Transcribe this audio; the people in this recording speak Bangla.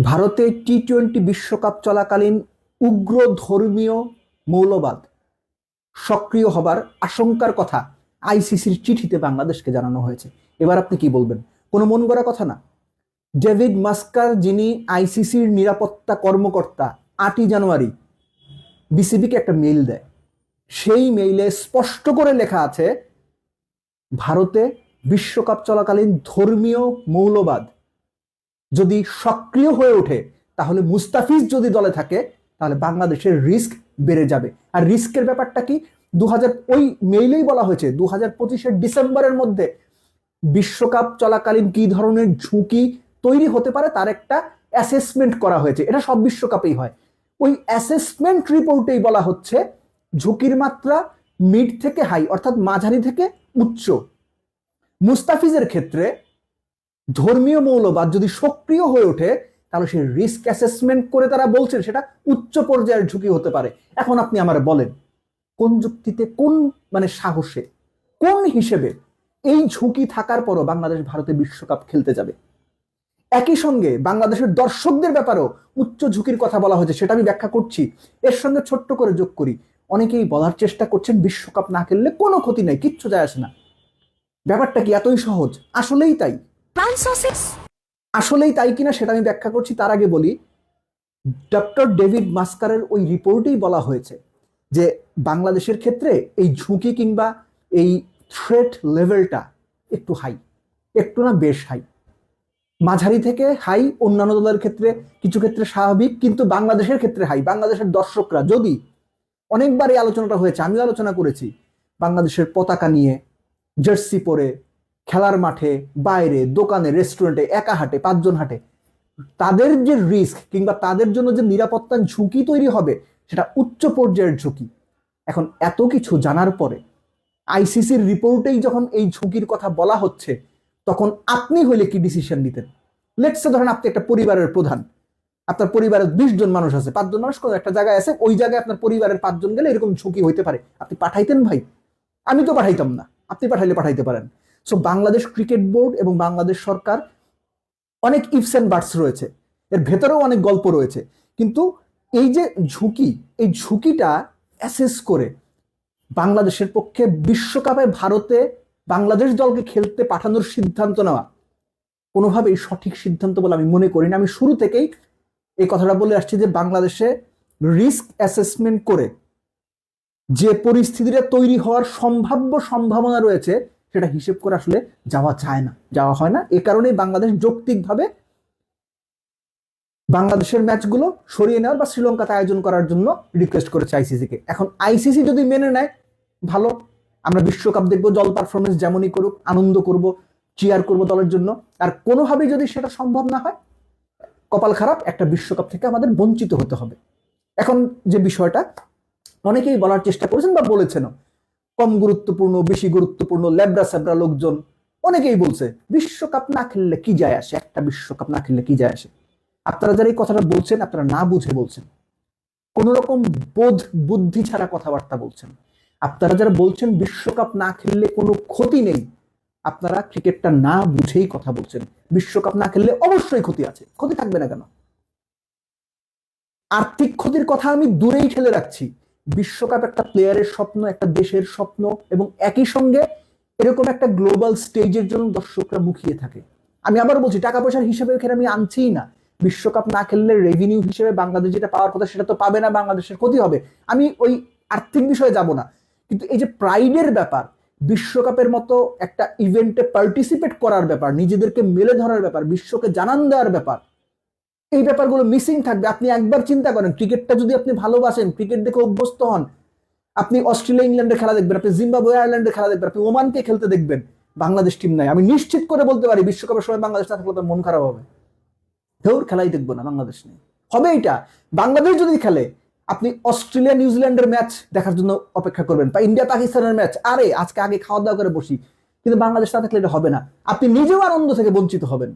ভারতে টি-20 বিশ্বকাপ চলাকালীন উগ্র ধর্মীয় মৌলবাদ সক্রিয় হবার আশঙ্কার কথা আইসিসির চিঠিতে বাংলাদেশকে জানানো হয়েছে। এবার আপনি কি বলবেন? কোনো মন গড়া কথা না। ডেভিড মাস্কার, যিনি আইসিসির নিরাপত্তা কর্মকর্তা, 8ই জানুয়ারি বিসিবিকে একটা মেইল দেয়। সেই মেইলে স্পষ্ট করে লেখা আছে, ভারতে বিশ্বকাপ চলাকালীন ধর্মীয় মৌলবাদ যদি সক্রিয় হয়ে ওঠে, তাহলে মুস্তাফিজ যদি দলে থাকে, তাহলে বাংলাদেশের রিস্ক বেড়ে যাবে। আর রিস্কের ব্যাপারটা কি? ওই মেইলেই বলা হয়েছে 2025-এর ডিসেম্বরের মধ্যে বিশ্বকাপ চলাকালীন কি ধরনের ঝুঁকি তৈরি হতে পারে তার একটা অ্যাসেসমেন্ট করা হয়েছে। এটা সব বিশ্বকাপেই হয়। ওই অ্যাসেসমেন্ট রিপোর্টেই বলা হচ্ছে ঝুঁকির মাত্রা মিড থেকে হাই, অর্থাৎ মাঝারি থেকে উচ্চ। মুস্তাফিজের ক্ষেত্রে ধর্মীয় মৌলবাদ যদি সক্রিয় হয়ে ওঠে, তাহলে সেই রিস্ক অ্যাসেসমেন্ট করে তারা বলছেন সেটা উচ্চ পর্যায়ের ঝুঁকি হতে পারে। এখন আপনি আমার বলেন, কোন যুক্তিতে, কোন সাহসে, কোন হিসেবে এই ঝুঁকি থাকার পরও বাংলাদেশ ভারতে বিশ্বকাপ খেলতে যাবে? একই সঙ্গে বাংলাদেশের দর্শকদের ব্যাপারেও উচ্চ ঝুঁকির কথা বলা হয়েছে, সেটা আমি ব্যাখ্যা করছি। এর সঙ্গে ছোট্ট করে যোগ করি, অনেকেই বলার চেষ্টা করছেন বিশ্বকাপ না খেললে কোনো ক্ষতি নাই, কিচ্ছু যায় আসে না। ব্যাপারটা কি এতই সহজ? আসলেই তাই? আসলেই তাই কিনা সেটা আমি ব্যাখ্যা করছি। তার আগে বলি, ডক্টর ডেভিড মাস্কারের ওই রিপোর্টেই বলা হয়েছে যে বাংলাদেশের ক্ষেত্রে এই ঝুঁকি কিংবা এই থ্রেট লেভেলটা একটু হাই, একটু না বেশ হাই, মাঝারি থেকে হাই। অন্যান্য দলের ক্ষেত্রে কিছু ক্ষেত্রে স্বাভাবিক, কিন্তু বাংলাদেশের ক্ষেত্রে হাই। বাংলাদেশের দর্শকরা যদি, অনেকবার এই আলোচনাটা হয়েছে, আমিও আলোচনা করেছি, বাংলাদেশের পতাকা নিয়ে জার্সি পরে খেলার মাঠে, বাইরে, দোকানে, রেস্টুরেন্টে, একা হাঁটে, 5 জন হাঁটে, তাদের যে রিস্ক কিংবা তাদের জন্য যে নিরাপত্তার ঝুঁকি তৈরি হবে, সেটা উচ্চ পর্যায়ের ঝুঁকি। এখন এত কিছু জানার পরে আইসিসির রিপোর্টেই যখন এই ঝুঁকির কথা বলা হচ্ছে, তখন আপনি হইলে কি ডিসিশন নিতেন? লেটস ধরেন আপনি একটা পরিবারের প্রধান, আপনার পরিবারের 20 জন মানুষ আছে, 5 জন মানুষ কোনো একটা জায়গায় আছে, ওই জায়গায় আপনার পরিবারের 5 জন গেলে এরকম ঝুঁকি হইতে পারে, আপনি পাঠাইতেন? ভাই, আমি তো পাঠাইতাম না, আপনি পাঠাইলে পাঠাইতে পারেন। সো বাংলাদেশ ক্রিকেট বোর্ড এবং বাংলাদেশ সরকার, অনেক ইফস এন্ড বাটস রয়েছে, এর ভেতরেও অনেক গল্প রয়েছে, কিন্তু এই যে ঝুঁকি, এই ঝুঁকিটা অ্যাসেস করে বাংলাদেশের পক্ষে বিশ্বকাপে ভারতে বাংলাদেশ দলকে খেলতে পাঠানোর সিদ্ধান্ত নেওয়া কোনোভাবেই সঠিক সিদ্ধান্ত বলে আমি মনে করি না। আমি শুরু থেকেই এই কথাটা বলে আসছি যে বাংলাদেশে রিস্ক অ্যাসেসমেন্ট করে যে পরিস্থিতিটা তৈরি হওয়ার সম্ভাবনা রয়েছে, সেটা হিসেব করে আসলে যাওয়া যায় না, যাওয়া হয় না। এ কারণেই বাংলাদেশ যৌক্তিকভাবে বাংলাদেশের ম্যাচগুলো সরিয়ে নেওয়ার বা শ্রীলঙ্কাতে আয়োজন করার জন্য রিকোয়েস্ট করেছে আইসিসিকে। এখন আইসিসি যদি মেনে নেয়, ভালো, আমরা বিশ্বকাপ দেখবো, দল পারফরমেন্স যেমনই করুক, আনন্দ করব, চিয়ার করব দলের জন্য। আর কোনোভাবেই যদি সেটা সম্ভব না হয়, কপাল খারাপ, একটা বিশ্বকাপ থেকে আমাদের বঞ্চিত হতে হবে। এখন যে বিষয়টা অনেকেই বলার চেষ্টা করেছেন বা বলেছেন, কম গুরুত্বপূর্ণ, বেশি গুরুত্বপূর্ণ, ল্যাবরা স্যাবরা লোকজন অনেকেই বলছে বিশ্বকাপ না খেললে কি যায় আসে, একটা বিশ্বকাপ না খেললে কি যায় আসে। আপনারা যারা এই কথাটা বলছেন, আপনারা না বুঝে বলছেন, কোন রকম বোধ বুদ্ধি ছাড়া কথাবার্তা বলছেন। আপনারা যারা বলছেন বিশ্বকাপ না খেললে কোনো ক্ষতি নেই, আপনারা ক্রিকেটটা না বুঝেই কথা বলছেন। বিশ্বকাপ না খেললে অবশ্যই ক্ষতি আছে, ক্ষতি থাকবে না কেন? আর্থিক ক্ষতির কথা আমি দূরেই ঠেলে রাখছি। বিশ্বকাপ একটা প্লেয়ারের স্বপ্ন, একটা দেশের স্বপ্ন, এবং একই সঙ্গে এরকম একটা গ্লোবাল স্টেজের জন্য দর্শকরা মুখিয়ে থাকে। আমি আবার বলছি, টাকা পয়সার হিসেবে এখানে আমি আনছিই না। বিশ্বকাপ না খেললে রেভিনিউ হিসেবে বাংলাদেশ যেটা পাওয়ার কথা সেটা তো পাবে না, বাংলাদেশের ক্ষতি হবে। আমি ওই আর্থিক বিষয়ে যাব না, কিন্তু এই যে প্রাইডের ব্যাপার, বিশ্বকাপের মতো একটা ইভেন্টে পার্টিসিপেট করার ব্যাপার, নিজেদেরকে মেলে ধরার ব্যাপার, বিশ্বকে জানান দেওয়ার ব্যাপার, এই ব্যাপারগুলো মিসিং থাকবে। আপনি একবার চিন্তা করেন, ক্রিকেটটা যদি আপনি ভালোবাসেন, ক্রিকেট দেখে অভ্যস্ত হন, আপনি অস্ট্রেলিয়া ইংল্যান্ডের খেলা দেখবেন, আপনি জিম্বাবুয়ে আয়ারল্যান্ডের খেলা দেখবেন, আপনি ওমানকে খেলতে দেখবেন, বাংলাদেশ টিম নাই। আমি নিশ্চিত করে বলতে পারি বিশ্বকাপের সময় বাংলাদেশ না থাকলে তার মন খারাপ হবে, ধর খেলাই দেখবো না, বাংলাদেশ নেই। হবে এটা, বাংলাদেশ যদি খেলে আপনি অস্ট্রেলিয়া নিউজিল্যান্ডের ম্যাচ দেখার জন্য অপেক্ষা করবেন, বা ইন্ডিয়া পাকিস্তানের ম্যাচ, আরে আজকে আগে খাওয়া দাওয়া করে বসি। কিন্তু বাংলাদেশ না থাকলে এটা হবে না, আপনি নিজেও আনন্দ থেকে বঞ্চিত হবেন।